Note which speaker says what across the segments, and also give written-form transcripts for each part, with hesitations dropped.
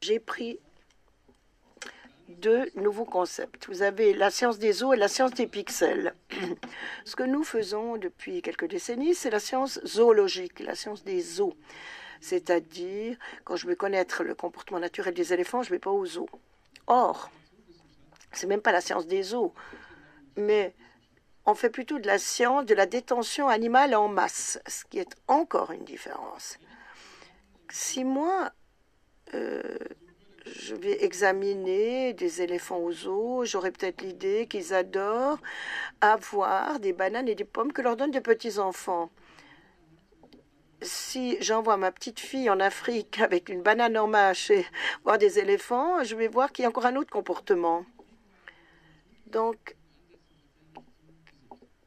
Speaker 1: J'ai pris deux nouveaux concepts. Vous avez la science des os et la science des pixels. Ce que nous faisons depuis quelques décennies, c'est la science zoologique, la science des os. C'est-à-dire, quand je veux connaître le comportement naturel des éléphants, je ne vais pas aux zoos. Or, c'est même pas la science des os, mais on fait plutôt de la science de la détention animale en masse, ce qui est encore une différence. Si moi, je vais examiner des éléphants aux zoos, j'aurai peut-être l'idée qu'ils adorent avoir des bananes et des pommes que leur donnent des petits-enfants. Si j'envoie ma petite fille en Afrique avec une banane en mâche et voir des éléphants, je vais voir qu'il y a encore un autre comportement. Donc,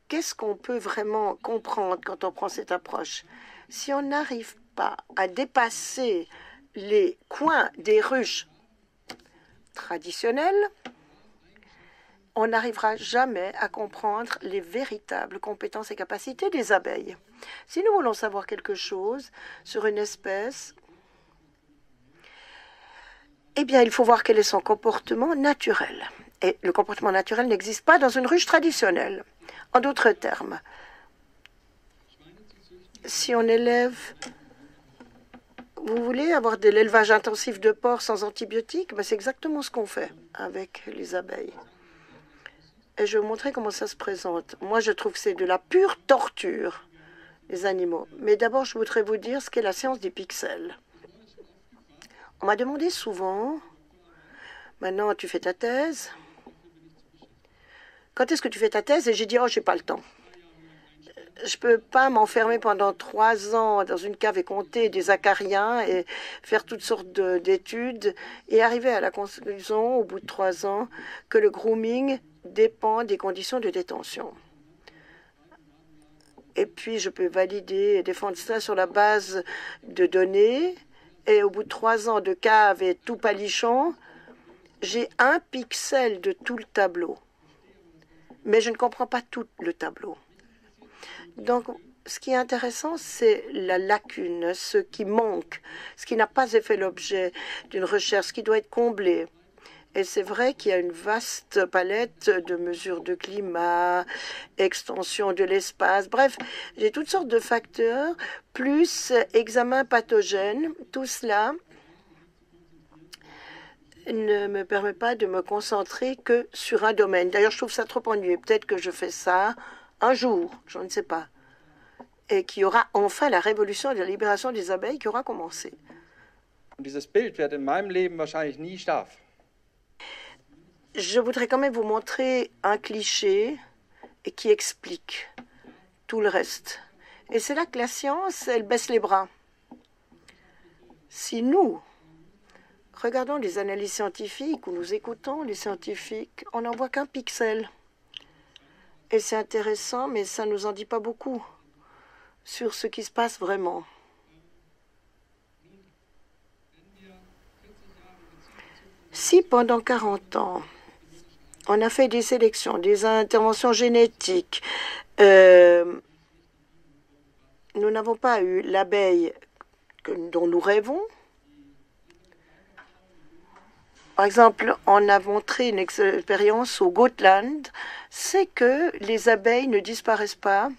Speaker 1: qu'est-ce qu'on peut vraiment comprendre quand on prend cette approche? Si on n'arrive pas à dépasser les coins des ruches traditionnelles, on n'arrivera jamais à comprendre les véritables compétences et capacités des abeilles. Si nous voulons savoir quelque chose sur une espèce, eh bien, il faut voir quel est son comportement naturel. Et le comportement naturel n'existe pas dans une ruche traditionnelle. En d'autres termes, si on élève, vous voulez avoir de l'élevage intensif de porcs sans antibiotiques, c'est exactement ce qu'on fait avec les abeilles. Et je vais vous montrer comment ça se présente. Moi, je trouve que c'est de la pure torture, les animaux. Mais d'abord, je voudrais vous dire ce qu'est la science des pixels. On m'a demandé souvent, maintenant, tu fais ta thèse. Quand est-ce que tu fais ta thèse? Et j'ai dit, oh, j'ai pas le temps. Je peux pas m'enfermer pendant 3 ans dans une cave et compter des acariens et faire toutes sortes d'études et arriver à la conclusion, au bout de 3 ans, que le grooming dépend des conditions de détention. Et puis, je peux valider et défendre ça sur la base de données. Et au bout de 3 ans de cave et tout palichon, j'ai un pixel de tout le tableau. Mais je ne comprends pas tout le tableau. Donc, ce qui est intéressant, c'est la lacune, ce qui manque, ce qui n'a pas fait l'objet d'une recherche, ce qui doit être comblé. Et c'est vrai qu'il y a une vaste palette de mesures de climat, extension de l'espace, bref, j'ai toutes sortes de facteurs, plus examen pathogène, tout cela ne me permet pas de me concentrer que sur un domaine. D'ailleurs, je trouve ça trop ennuyeux. Peut-être que je fais ça un jour, je ne sais pas, et qu'il y aura enfin la révolution de la libération des abeilles qui aura commencé.
Speaker 2: Dieses Bild wird in meinem Leben wahrscheinlich nie starr.
Speaker 1: Je voudrais quand même vous montrer un cliché et qui explique tout le reste. Et c'est là que la science, elle baisse les bras. Si nous regardons les analyses scientifiques ou nous écoutons les scientifiques, on n'en voit qu'un pixel. Et c'est intéressant, mais ça ne nous en dit pas beaucoup sur ce qui se passe vraiment. Si pendant 40 ans, on a fait des sélections, des interventions génétiques, nous n'avons pas eu l'abeille dont nous rêvons. Par exemple, on a montré une expérience au Gotland, c'est que les abeilles ne disparaissent pas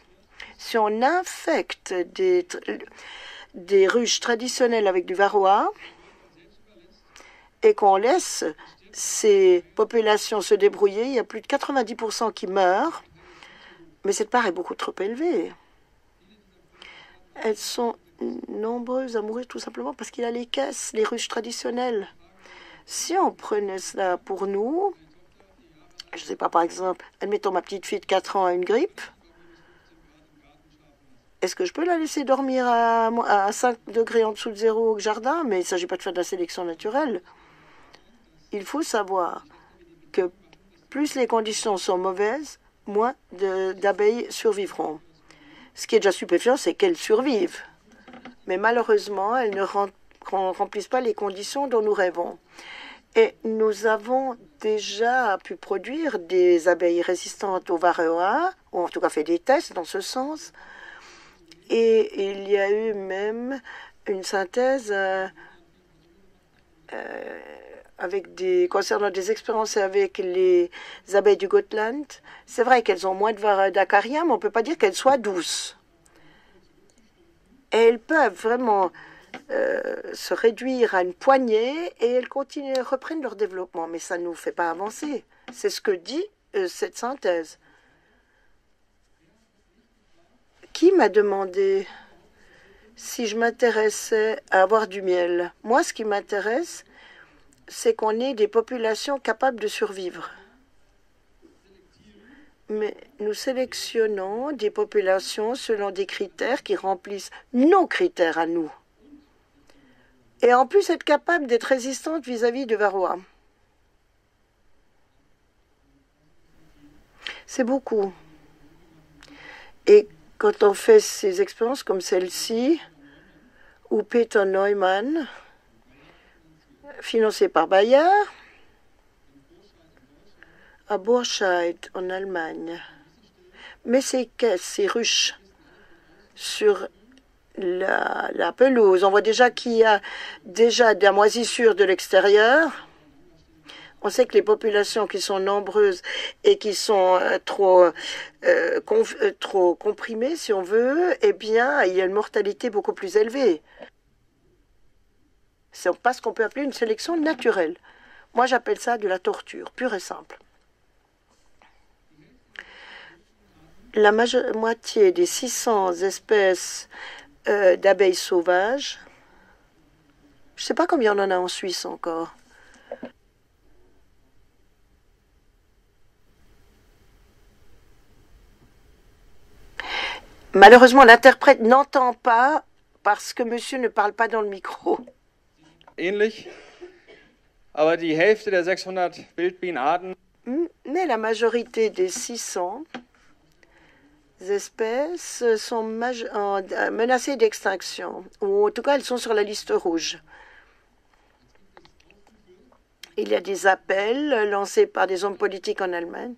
Speaker 1: si on infecte des ruches traditionnelles avec du varroa et qu'on laisse ces populations se débrouiller. Il y a plus de 90% qui meurent, mais cette part est beaucoup trop élevée. Elles sont nombreuses à mourir tout simplement parce qu'il y a les caisses, les ruches traditionnelles. Si on prenait cela pour nous, je ne sais pas, par exemple, admettons ma petite fille de 4 ans a une grippe, est-ce que je peux la laisser dormir à 5 degrés en dessous de zéro au jardin? Mais il ne s'agit pas de faire de la sélection naturelle. Il faut savoir que plus les conditions sont mauvaises, moins d'abeilles survivront. Ce qui est déjà stupéfiant, c'est qu'elles survivent. Mais malheureusement, elles ne remplissent pas les conditions dont nous rêvons. Et nous avons déjà pu produire des abeilles résistantes au varroa, ou en tout cas fait des tests dans ce sens. Et il y a eu même une synthèse concernant des expériences avec les abeilles du Gotland. C'est vrai qu'elles ont moins d'acariens, mais on ne peut pas dire qu'elles soient douces. Et elles peuvent vraiment se réduire à une poignée et elles reprennent leur développement. Mais ça ne nous fait pas avancer. C'est ce que dit cette synthèse. Qui m'a demandé si je m'intéressais à avoir du miel? Moi, ce qui m'intéresse, c'est qu'on ait des populations capables de survivre. Mais nous sélectionnons des populations selon des critères qui remplissent nos critères à nous. Et en plus, être capable d'être résistante vis-à-vis de varroa. C'est beaucoup. Et quand on fait ces expériences comme celle-ci, où Peter Neumann, financé par Bayer, à Burscheid, en Allemagne, met ses caisses, ses ruches sur la pelouse. On voit déjà qu'il y a déjà de la moisissure de l'extérieur. On sait que les populations qui sont nombreuses et qui sont trop comprimées, si on veut, eh bien, il y a une mortalité beaucoup plus élevée. C'est pas ce qu'on peut appeler une sélection naturelle. Moi, j'appelle ça de la torture, pure et simple. La moitié des 600 espèces d'abeilles sauvages, je ne sais pas combien on en a en Suisse encore. Malheureusement, l'interprète n'entend pas parce que monsieur ne parle pas dans le micro.
Speaker 2: Ähnlich, aber die Hälfte der 600 Wildbienenarten.
Speaker 1: Mais la majorité des 600 espèces sont menacées d'extinction, ou en tout cas elles sont sur la liste rouge. Il y a des appels lancés par des hommes politiques en Allemagne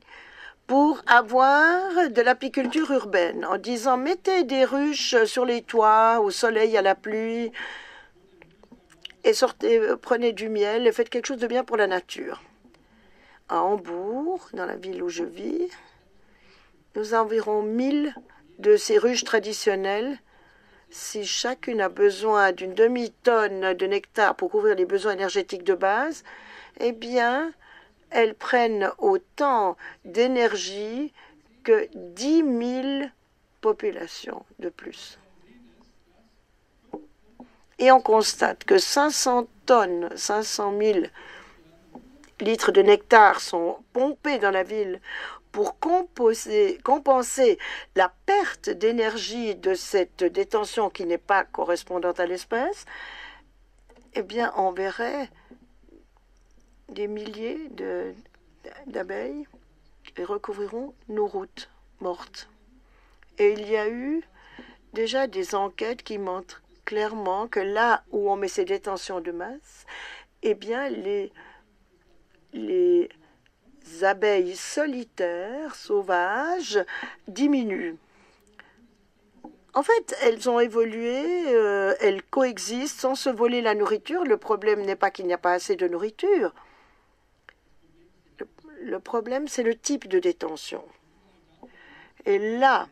Speaker 1: pour avoir de l'apiculture urbaine, en disant mettez des ruches sur les toits, au soleil, à la pluie, et prenez du miel et faites quelque chose de bien pour la nature. À Hambourg, dans la ville où je vis, nous avons environ 1000 de ces ruches traditionnelles. Si chacune a besoin d'une demi-tonne de nectar pour couvrir les besoins énergétiques de base, eh bien, elles prennent autant d'énergie que 10 000 populations de plus. Et on constate que 500 tonnes, 500 000 litres de nectar sont pompés dans la ville pour compenser la perte d'énergie de cette détention qui n'est pas correspondante à l'espèce, eh bien, on verrait des milliers d'abeilles qui recouvriront nos routes mortes. Et il y a eu déjà des enquêtes qui montrent clairement que là où on met ces détentions de masse, eh bien, les abeilles solitaires, sauvages, diminuent. En fait, elles ont évolué, elles coexistent sans se voler la nourriture. Le problème n'est pas qu'il n'y a pas assez de nourriture. Le problème, c'est le type de détention. Et là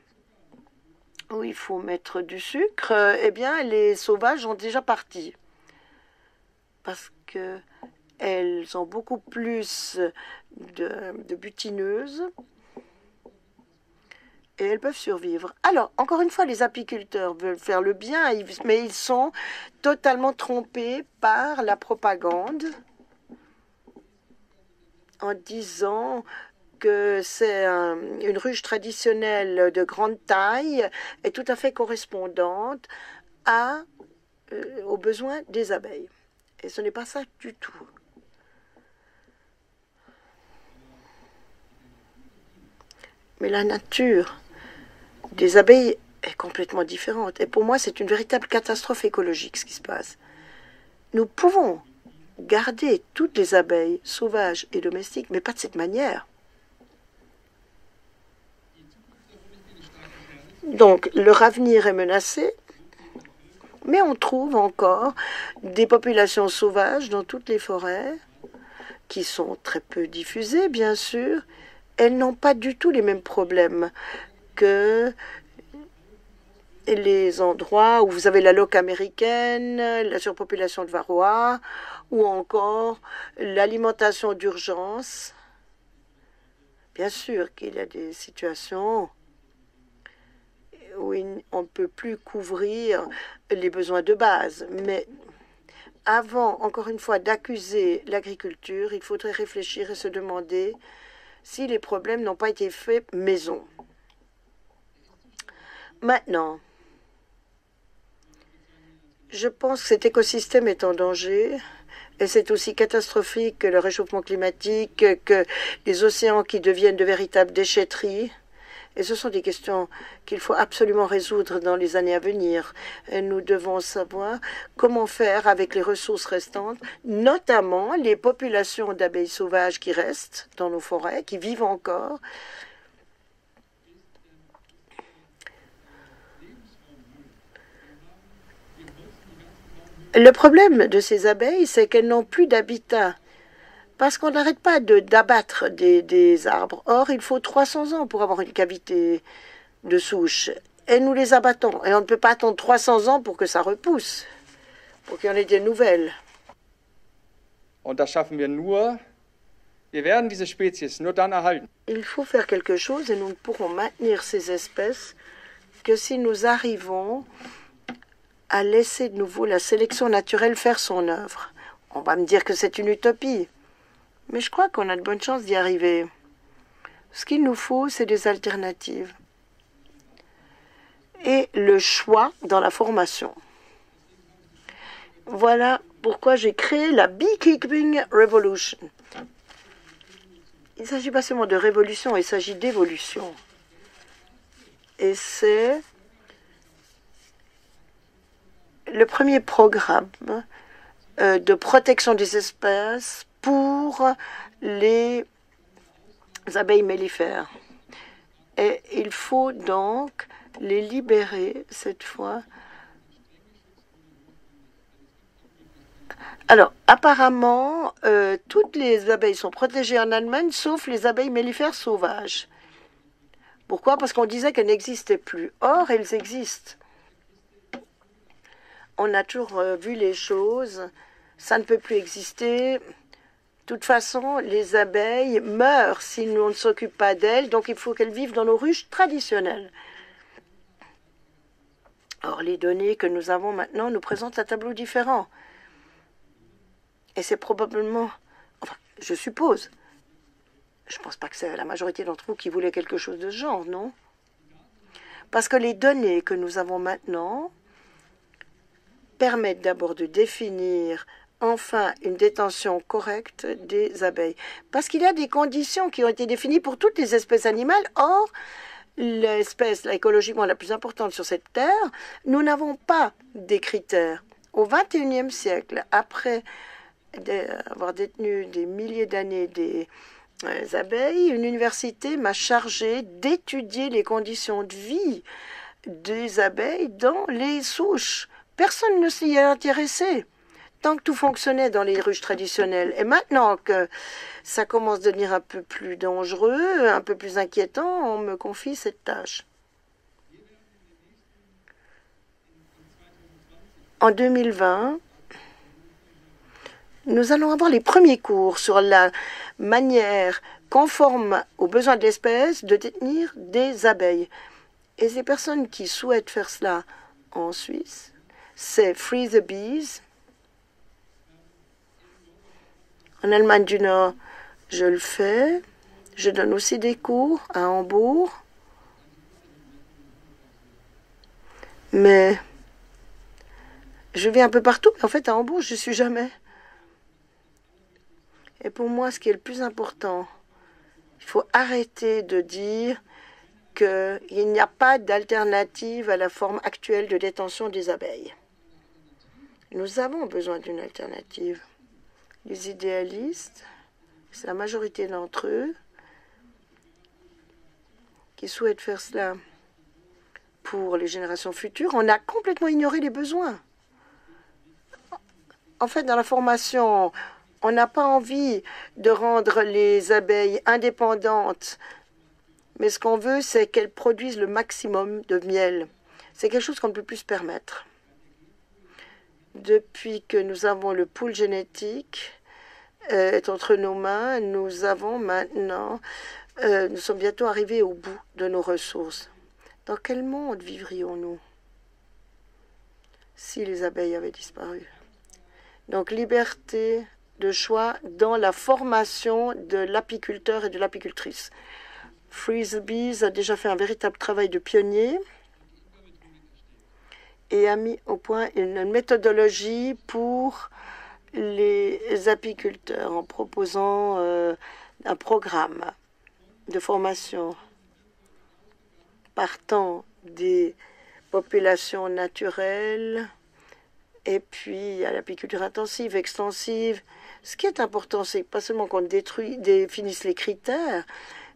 Speaker 1: où il faut mettre du sucre, eh bien, les sauvages ont déjà parti. Parce qu'elles ont beaucoup plus de butineuses et elles peuvent survivre. Alors, encore une fois, les apiculteurs veulent faire le bien, mais ils sont totalement trompés par la propagande en disant que c'est une ruche traditionnelle de grande taille est tout à fait correspondante aux besoins des abeilles. Et ce n'est pas ça du tout. Mais la nature des abeilles est complètement différente. Et pour moi, c'est une véritable catastrophe écologique, ce qui se passe. Nous pouvons garder toutes les abeilles sauvages et domestiques, mais pas de cette manière. Donc, leur avenir est menacé Mais on trouve encore des populations sauvages dans toutes les forêts, qui sont très peu diffusées, bien sûr. Elles n'ont pas du tout les mêmes problèmes que les endroits où vous avez la loque américaine, la surpopulation de varroa, ou encore l'alimentation d'urgence. Bien sûr qu'il y a des situations où on ne peut plus couvrir les besoins de base, mais avant, encore une fois, d'accuser l'agriculture, il faudrait réfléchir et se demander si les problèmes n'ont pas été faits maison. Maintenant, je pense que cet écosystème est en danger et c'est aussi catastrophique que le réchauffement climatique, que les océans qui deviennent de véritables déchetteries. Et ce sont des questions qu'il faut absolument résoudre dans les années à venir. Et nous devons savoir comment faire avec les ressources restantes, notamment les populations d'abeilles sauvages qui restent dans nos forêts, qui vivent encore. Le problème de ces abeilles, c'est qu'elles n'ont plus d'habitat. Parce qu'on n'arrête pas d'abattre des arbres. Or, il faut 300 ans pour avoir une cavité de souche. Et nous les abattons. Et on ne peut pas attendre 300 ans pour que ça repousse, pour qu'il y en ait des nouvelles.
Speaker 2: Und das schaffen wir nur. Wir werden diese Spezies nur dann erhalten.
Speaker 1: Il faut faire quelque chose et nous ne pourrons maintenir ces espèces que si nous arrivons à laisser de nouveau la sélection naturelle faire son œuvre. On va me dire que c'est une utopie. Mais je crois qu'on a de bonnes chances d'y arriver. Ce qu'il nous faut, c'est des alternatives. Et le choix dans la formation. Voilà pourquoi j'ai créé la Beekeeping Revolution. Il ne s'agit pas seulement de révolution, il s'agit d'évolution. Et c'est le premier programme de protection des espèces pour les abeilles mellifères. Et il faut donc les libérer cette fois. Alors, apparemment, toutes les abeilles sont protégées en Allemagne, sauf les abeilles mellifères sauvages. Pourquoi? Parce qu'on disait qu'elles n'existaient plus. Or, elles existent. On a toujours vu les choses. Ça ne peut plus exister. De toute façon, les abeilles meurent si on ne s'occupe pas d'elles, donc il faut qu'elles vivent dans nos ruches traditionnelles. Or, les données que nous avons maintenant nous présentent un tableau différent. Et c'est probablement, enfin, je suppose, je ne pense pas que c'est la majorité d'entre vous qui voulait quelque chose de ce genre, non? Parce que les données que nous avons maintenant permettent d'abord de définir enfin une détention correcte des abeilles. Parce qu'il y a des conditions qui ont été définies pour toutes les espèces animales. Or, l'espèce écologiquement la plus importante sur cette terre, nous n'avons pas des critères. Au XXIe siècle, après avoir détenu des milliers d'années des abeilles, une université m'a chargé d'étudier les conditions de vie des abeilles dans les souches. Personne ne s'y est intéressé tant que tout fonctionnait dans les ruches traditionnelles. Et maintenant que ça commence à devenir un peu plus dangereux, un peu plus inquiétant, on me confie cette tâche. En 2020, nous allons avoir les premiers cours sur la manière conforme aux besoins de l'espèce de détenir des abeilles. Et ces personnes qui souhaitent faire cela en Suisse, c'est Free the Bees. En Allemagne du Nord, je le fais. Je donne aussi des cours à Hambourg. Mais je vais un peu partout. En fait, à Hambourg, je ne suis jamais. Et pour moi, ce qui est le plus important, il faut arrêter de dire qu'il n'y a pas d'alternative à la forme actuelle de détention des abeilles. Nous avons besoin d'une alternative. Les idéalistes, c'est la majorité d'entre eux qui souhaitent faire cela pour les générations futures. On a complètement ignoré les besoins. En fait, dans la formation, on n'a pas envie de rendre les abeilles indépendantes, mais ce qu'on veut, c'est qu'elles produisent le maximum de miel. C'est quelque chose qu'on ne peut plus se permettre. Depuis que nous avons le pool génétique est entre nos mains, nous avons maintenant, nous sommes bientôt arrivés au bout de nos ressources. Dans quel monde vivrions-nous si les abeilles avaient disparu? Donc, liberté de choix dans la formation de l'apiculteur et de l'apicultrice. Freeze Bees a déjà fait un véritable travail de pionnier et a mis au point une méthodologie pour les apiculteurs en proposant un programme de formation partant des populations naturelles et puis à l'apiculture intensive, extensive. Ce qui est important, c'est pas seulement qu'on définisse les critères,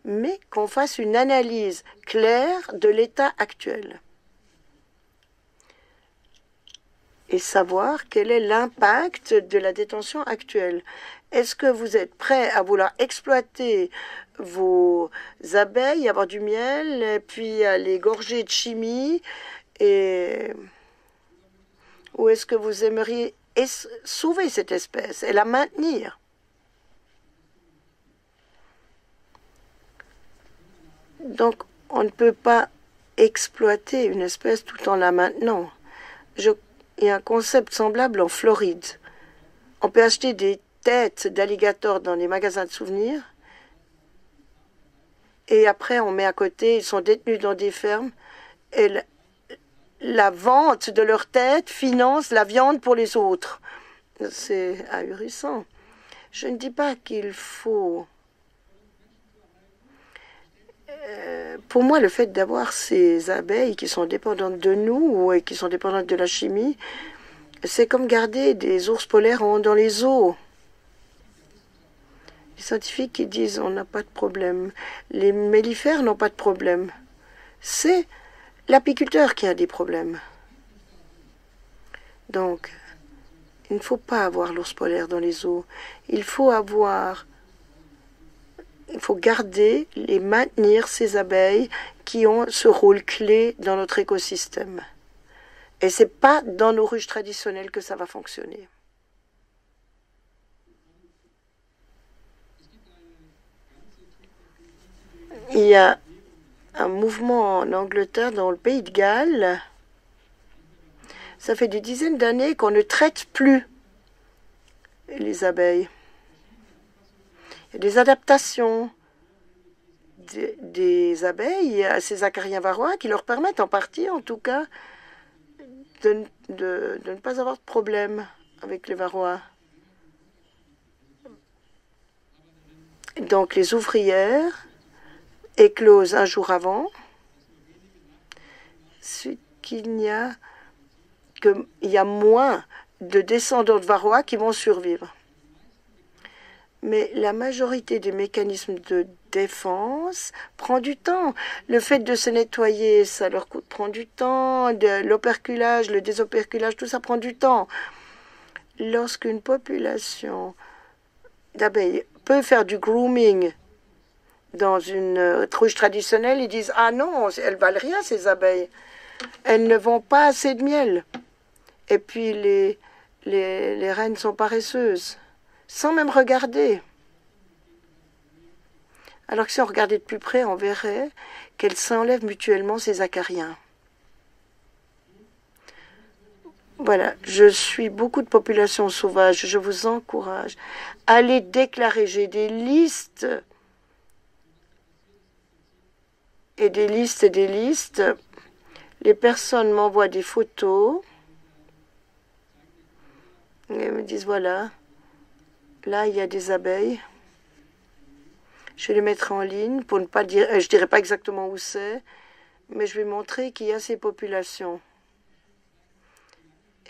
Speaker 1: mais qu'on fasse une analyse claire de l'état actuel et savoir quel est l'impact de la détention actuelle. Est-ce que vous êtes prêt à vouloir exploiter vos abeilles, avoir du miel, et puis à les gorger de chimie, ou est-ce que vous aimeriez sauver cette espèce et la maintenir? Donc, on ne peut pas exploiter une espèce tout en la maintenant. Il y a un concept semblable en Floride. On peut acheter des têtes d'alligators dans les magasins de souvenirs et après on met à côté, ils sont détenus dans des fermes et la vente de leurs têtes finance la viande pour les autres. C'est ahurissant. Je ne dis pas qu'il faut... pour moi, le fait d'avoir ces abeilles qui sont dépendantes de nous et qui sont dépendantes de la chimie, c'est comme garder des ours polaires dans les eaux. Les scientifiques qui disent on n'a pas de problème. Les mellifères n'ont pas de problème. C'est l'apiculteur qui a des problèmes. Donc, il ne faut pas avoir l'ours polaire dans les eaux. Il faut garder et maintenir ces abeilles qui ont ce rôle clé dans notre écosystème. Et ce n'est pas dans nos ruches traditionnelles que ça va fonctionner. Il y a un mouvement en Angleterre, dans le pays de Galles. Ça fait des dizaines d'années qu'on ne traite plus les abeilles. Il y a des adaptations des abeilles à ces acariens varrois qui leur permettent en partie, en tout cas, de ne pas avoir de problème avec les varrois. Donc les ouvrières éclosent un jour avant, ce qu'il y a moins de descendants de varrois qui vont survivre. Mais la majorité des mécanismes de défense prend du temps. Le fait de se nettoyer, ça leur prend du temps. L'operculage, le désoperculage, tout ça prend du temps. Lorsqu'une population d'abeilles peut faire du grooming dans une ruche traditionnelle, ils disent « Ah non, elles valent rien ces abeilles. Elles ne vont pas assez de miel. » Et puis les reines sont paresseuses, sans même regarder. Alors que si on regardait de plus près, on verrait qu'elles s'enlèvent mutuellement ces acariens. Voilà, je suis beaucoup de populations sauvages. Je vous encourage à les déclarer. J'ai des listes et des listes et des listes. Les personnes m'envoient des photos et me disent voilà, là il y a des abeilles. Je vais les mettre en ligne pour ne pas dire, je dirai pas exactement où c'est, mais je vais montrer qu'il y a ces populations.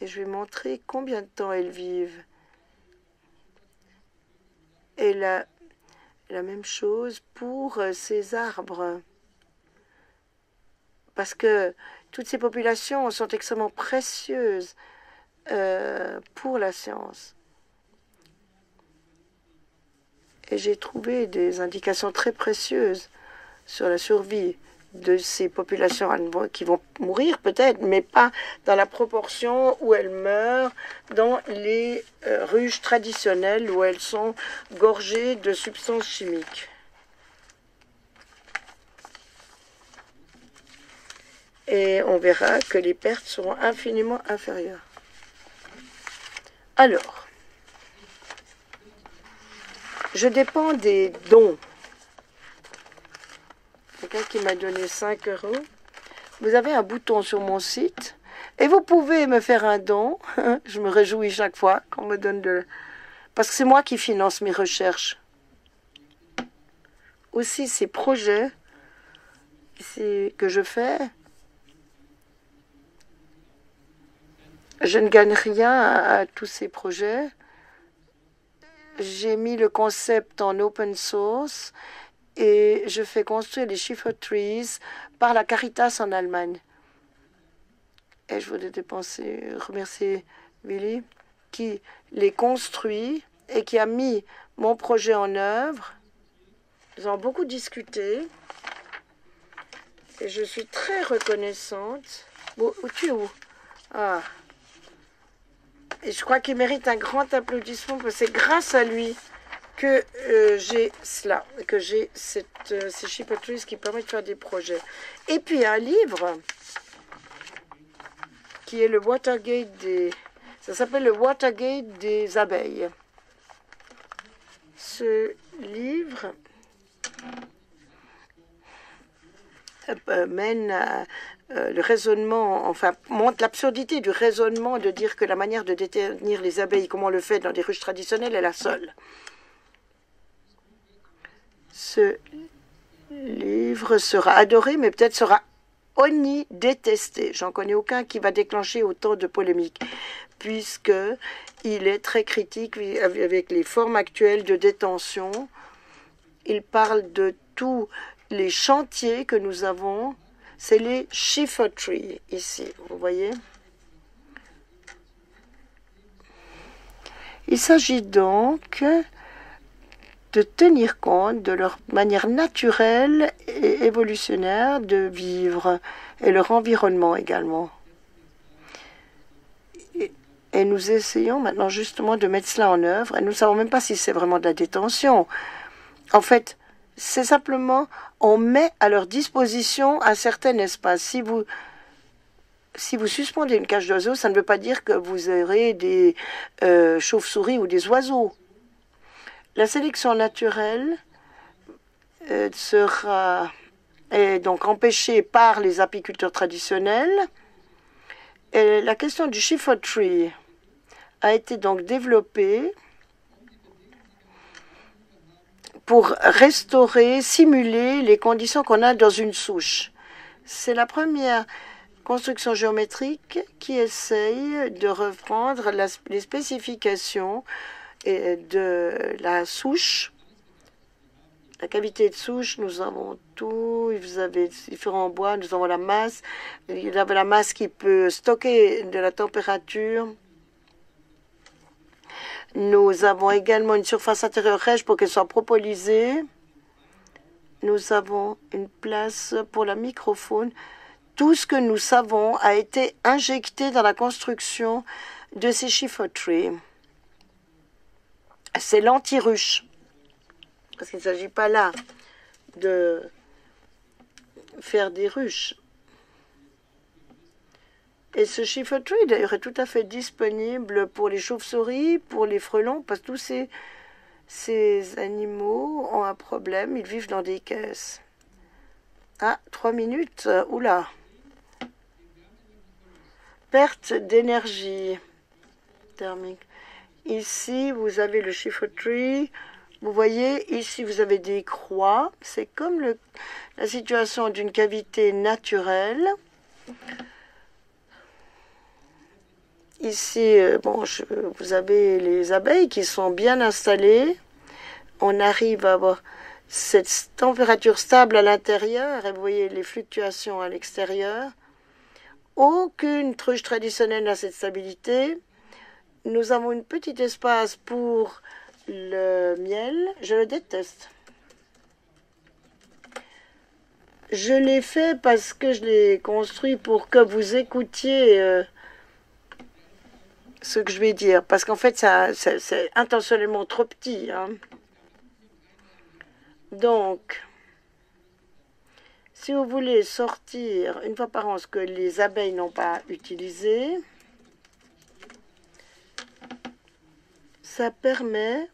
Speaker 1: Et je vais montrer combien de temps elles vivent. Et la même chose pour ces arbres. Parce que toutes ces populations sont extrêmement précieuses pour la science. Et j'ai trouvé des indications très précieuses sur la survie de ces populations qui vont mourir peut-être, mais pas dans la proportion où elles meurent dans les ruches traditionnelles où elles sont gorgées de substances chimiques. Et on verra que les pertes seront infiniment inférieures. Alors, je dépends des dons. Quelqu'un qui m'a donné 5 euros. Vous avez un bouton sur mon site et vous pouvez me faire un don. Je me réjouis chaque fois qu'on me donne de... Parce que c'est moi qui finance mes recherches. Aussi, ces projets que je fais, je ne gagne rien à tous ces projets. J'ai mis le concept en open source et je fais construire les Schiffer Trees par la Caritas en Allemagne. Et je voudrais remercier Willy qui les construit et qui a mis mon projet en œuvre. Nous avons beaucoup discuté et je suis très reconnaissante. Où tu es où? Ah. Et je crois qu'il mérite un grand applaudissement parce que c'est grâce à lui que j'ai cela, que j'ai ces Schiffer Trees qui permettent de faire des projets. Et puis un livre qui est le Watergate ça s'appelle le Watergate des abeilles. Ce livre mène à le raisonnement, enfin, montre l'absurdité du raisonnement de dire que la manière de détenir les abeilles, comme on le fait dans des ruches traditionnelles, est la seule. Ce livre sera adoré, mais peut-être sera détesté. J'en connais aucun qui va déclencher autant de polémiques, puisqu'il est très critique avec les formes actuelles de détention. Il parle de tous les chantiers que nous avons. C'est les Schiffer Trees, ici, vous voyez. Il s'agit donc de tenir compte de leur manière naturelle et évolutionnaire de vivre et leur environnement également. Et nous essayons maintenant justement de mettre cela en œuvre et nous ne savons même pas si c'est vraiment de la détention. En fait, c'est simplement, on met à leur disposition un certain espace. Si vous suspendez une cage d'oiseaux, ça ne veut pas dire que vous aurez des chauves-souris ou des oiseaux. La sélection naturelle est donc empêchée par les apiculteurs traditionnels. Et la question du Schiffer Tree a été donc développée pour restaurer, simuler les conditions qu'on a dans une souche. C'est la première construction géométrique qui essaye de reprendre les spécifications de la souche. La cavité de souche, nous avons tout, vous avez différents bois, nous avons la masse, il y a la masse qui peut stocker de la température. Nous avons également une surface intérieure rêche pour qu'elle soit propolisée. Nous avons une place pour la microfaune. Tout ce que nous savons a été injecté dans la construction de ces Schiffer Trees. C'est l'anti-ruche. Parce qu'il ne s'agit pas là de faire des ruches. Et ce Schiffer Tree, d'ailleurs, est tout à fait disponible pour les chauves-souris, pour les frelons, parce que tous ces animaux ont un problème, ils vivent dans des caisses. Ah, 3 minutes, oula. Perte d'énergie thermique. Ici, vous avez le Schiffer Tree. Vous voyez, ici, vous avez des croix. C'est comme la situation d'une cavité naturelle. Ici, vous avez les abeilles qui sont bien installées. On arrive à avoir cette température stable à l'intérieur et vous voyez les fluctuations à l'extérieur. Aucune ruche traditionnelle n'a cette stabilité. Nous avons un petit espace pour le miel. Je le déteste. Je l'ai fait parce que je l'ai construit pour que vous écoutiez ce que je vais dire. Parce qu'en fait, c'est intentionnellement trop petit. Hein. Donc, si vous voulez sortir une fois par an ce que les abeilles n'ont pas utilisé, ça permet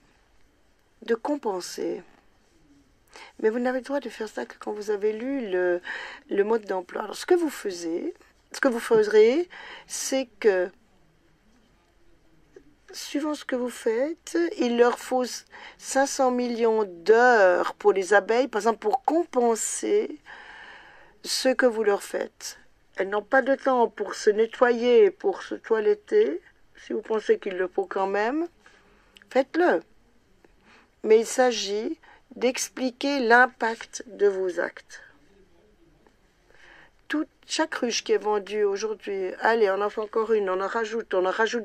Speaker 1: de compenser. Mais vous n'avez le droit de faire ça que quand vous avez lu le mode d'emploi. Alors, ce que vous ferez, c'est que, suivant ce que vous faites, il leur faut 500 millions d'heures pour les abeilles, par exemple, pour compenser ce que vous leur faites. Elles n'ont pas de temps pour se nettoyer, pour se toiletter. Si vous pensez qu'il le faut quand même, faites-le. Mais il s'agit d'expliquer l'impact de vos actes. Chaque ruche qui est vendue aujourd'hui, allez, on en fait encore une, on en rajoute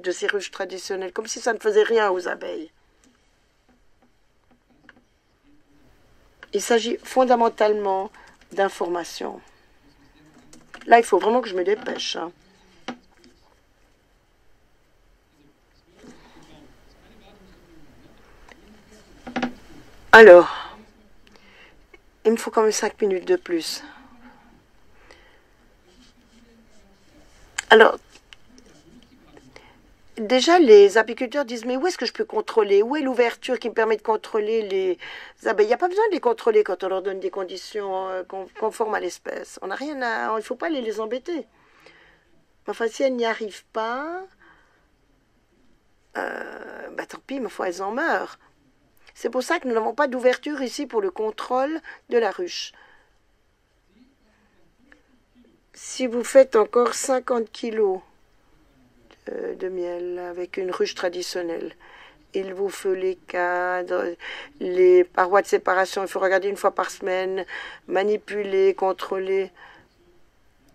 Speaker 1: de ces ruches traditionnelles, comme si ça ne faisait rien aux abeilles. Il s'agit fondamentalement d'information. Là, il faut vraiment que je me dépêche. Hein. Alors, il me faut quand même 5 minutes de plus. Alors, déjà, les apiculteurs disent, mais où est-ce que je peux contrôler? Où est l'ouverture qui me permet de contrôler les abeilles? Il n'y a pas besoin de les contrôler quand on leur donne des conditions conformes à l'espèce. On n'a rien à... Il ne faut pas les embêter. Enfin, si elles n'y arrivent pas, tant pis, mais elles en meurent. C'est pour ça que nous n'avons pas d'ouverture ici pour le contrôle de la ruche. Si vous faites encore 50 kilos de miel avec une ruche traditionnelle, il vous faut les cadres, les parois de séparation, il faut regarder une fois par semaine, manipuler, contrôler.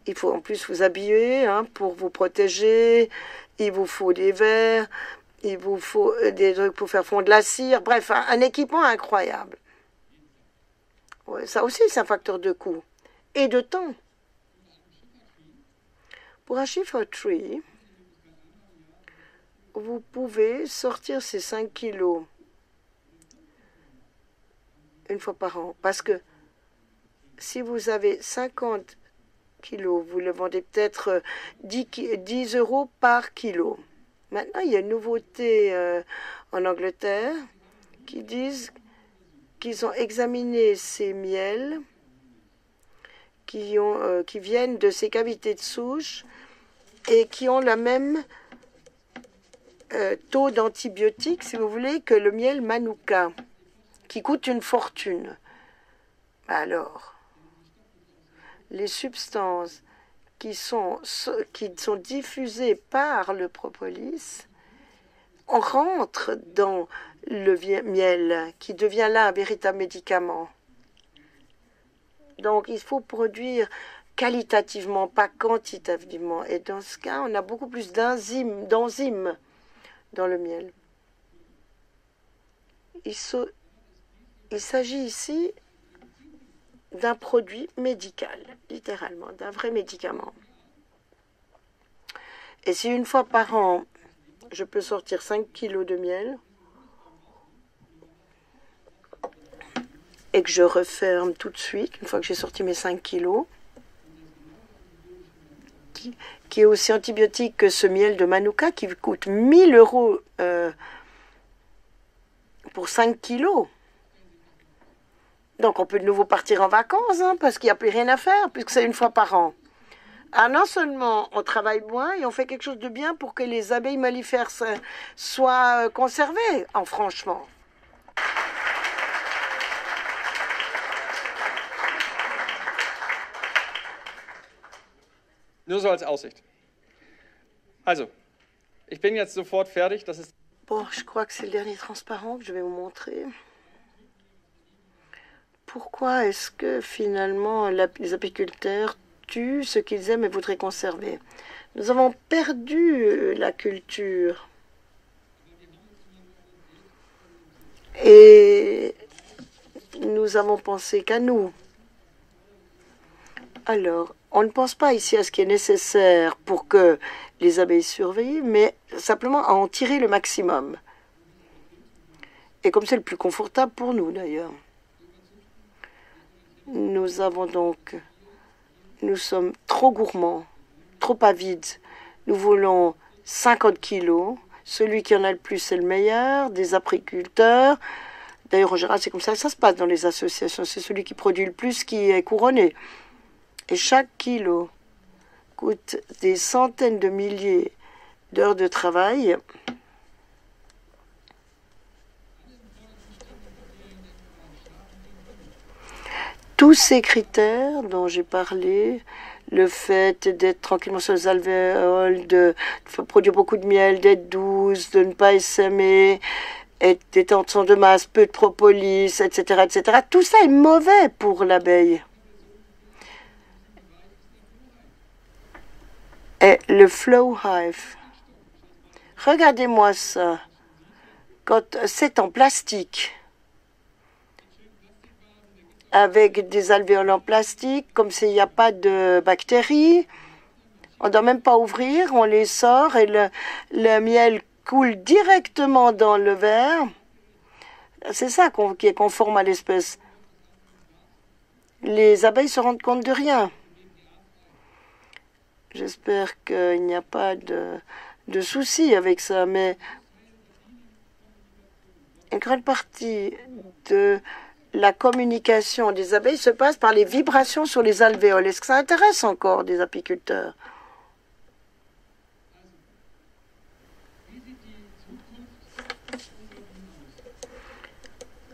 Speaker 1: Il faut en plus vous habiller pour vous protéger, il vous faut des verres, il vous faut des trucs pour faire fondre la cire, bref, un équipement incroyable. Ouais, ça aussi, c'est un facteur de coût et de temps. Pour un chiffre tree, vous pouvez sortir ces 5 kilos une fois par an. Parce que si vous avez 50 kilos, vous le vendez peut-être 10 euros par kilo. Maintenant, il y a une nouveauté en Angleterre qui disent qu'ils ont examiné ces miels qui viennent de ces cavités de souche et qui ont le même taux d'antibiotiques, si vous voulez, que le miel Manuka, qui coûte une fortune. Alors, les substances qui sont diffusées par le propolis rentrent dans le miel, qui devient là un véritable médicament. Donc, il faut produire qualitativement, pas quantitativement. Et dans ce cas, on a beaucoup plus d'enzymes dans le miel. Il s'agit ici d'un produit médical, littéralement, d'un vrai médicament. Et si une fois par an, je peux sortir 5 kilos de miel et que je referme tout de suite, une fois que j'ai sorti mes 5 kilos, qui est aussi antibiotique que ce miel de Manuka qui coûte 1 000 euros pour 5 kilos. Donc on peut de nouveau partir en vacances parce qu'il n'y a plus rien à faire puisque c'est une fois par an. Alors non seulement on travaille moins et on fait quelque chose de bien pour que les abeilles mellifères soient conservées, franchement.
Speaker 2: Nur so als Aussicht. Also, ich bin jetzt sofort fertig. Das ist
Speaker 1: Bon, je crois que c'est le dernier transparent que je vais vous montrer. Pourquoi est-ce que finalement les apiculteurs tuent ce qu'ils aiment et voudraient conserver? Nous avons perdu la culture Et nous avons pensé qu'à nous. Alors, on ne pense pas ici à ce qui est nécessaire pour que les abeilles survivent, mais simplement à en tirer le maximum. Et comme c'est le plus confortable pour nous, d'ailleurs. Nous sommes trop gourmands, trop avides. Nous voulons 50 kilos. Celui qui en a le plus, c'est le meilleur, des apiculteurs. D'ailleurs, en général, c'est comme ça que ça se passe dans les associations. C'est celui qui produit le plus qui est couronné. Et chaque kilo coûte des centaines de milliers d'heures de travail. Tous ces critères dont j'ai parlé, le fait d'être tranquillement sur les alvéoles, de produire beaucoup de miel, d'être douce, de ne pas essaimer, des tensions de masse, peu de propolis, etc., etc. Tout ça est mauvais pour l'abeille. Et le flow hive, regardez-moi ça, quand c'est en plastique, avec des alvéoles en plastique, comme s'il n'y a pas de bactéries, on ne doit même pas ouvrir, on les sort et le miel coule directement dans le verre. C'est ça qui est conforme à l'espèce. Les abeilles se rendent compte de rien. J'espère qu'il n'y a pas de soucis avec ça, mais une grande partie de la communication des abeilles se passe par les vibrations sur les alvéoles. Est-ce que ça intéresse encore des apiculteurs?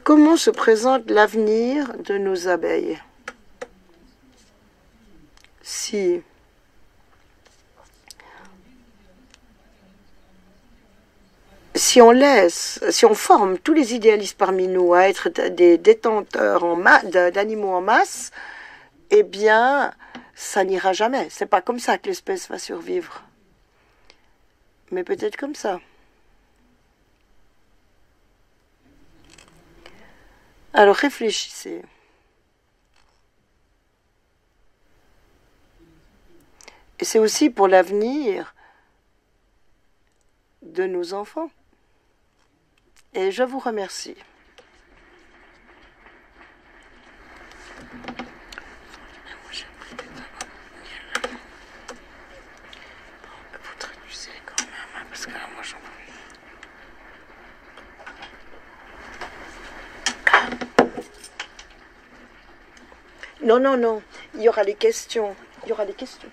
Speaker 1: Comment se présente l'avenir de nos abeilles? Si on forme tous les idéalistes parmi nous à être des détenteurs d'animaux en masse, eh bien, ça n'ira jamais. C'est pas comme ça que l'espèce va survivre. Mais peut-être comme ça. Alors réfléchissez. Et c'est aussi pour l'avenir de nos enfants. Et je vous remercie. Vous traduisez quand même, parce que moi j'en... Non, non, non. Il y aura les questions. Il y aura des questions.